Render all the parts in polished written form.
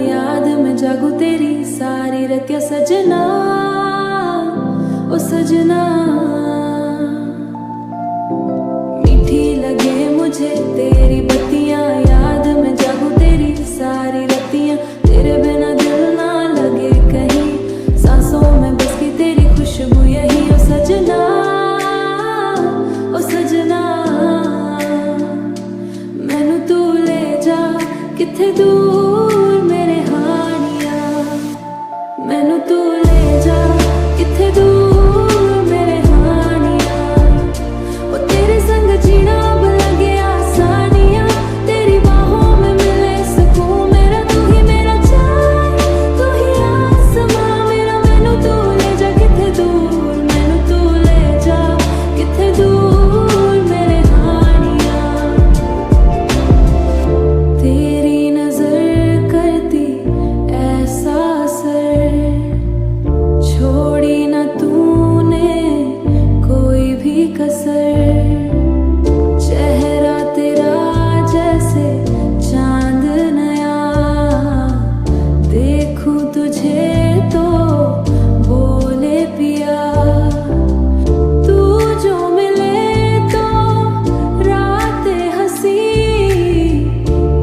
याद में जागू तेरी सारी रतिया सजना, ओ सजना। मीठी लगे मुझे तेरी बत्तियां, याद में जागू तेरी सारी रतियां। तेरे बिना दिल ना लगे कहीं, सांसों में बस की तेरी खुशबू यही, ओ सजना, ओ सजना। मैनू तू ले जा किथे दूर मेरे हानिया, मैनू तू ले जा किथे दूर मेरे हानिया। वो तेरे संग जीना अब लगे आसानियां, तेरी बाहों में मिले सुकून मेरा। तू ही मेरा चाँद, तू ही आसमां मेरा। मैनू तू ले जा किथे दूर, मैनू तू ले जा किथे दूर मेरे हानिया। तेरी नजर करती ऐसा असर, छोड़ी ना तूने कोई भी कसर। चेहरा तेरा जैसे चांद नया, देखूं तुझे तो बोले पिया। तू जो मिले तो रातें हंसी,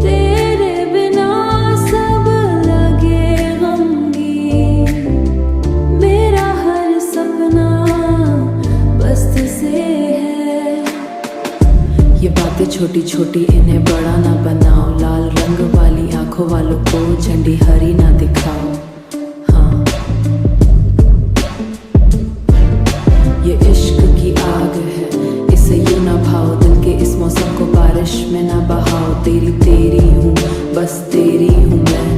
तेरे बिना सब लगे गमगीन। मेरा हर सपना बस तुझसे है। ये बातें छोटी छोटी इन्हें बड़ा ना बनाओ, लाल रंग वाली आंखों वालों को झंडी हरी ना दिखाओ। हाँ, ये इश्क की आग है, इसे यूं ना भाओ। दिल के इस मौसम को बारिश में ना बहाओ। तेरी तेरी हूँ, बस तेरी हूँ मैं।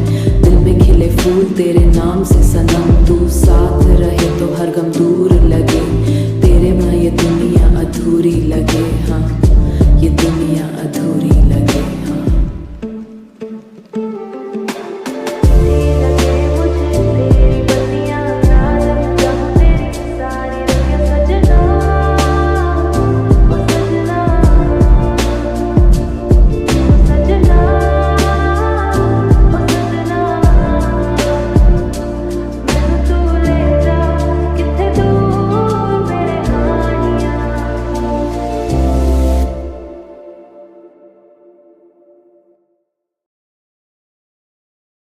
दिल में खिले फूल तेरे नाम से सनम, तू साथ रहे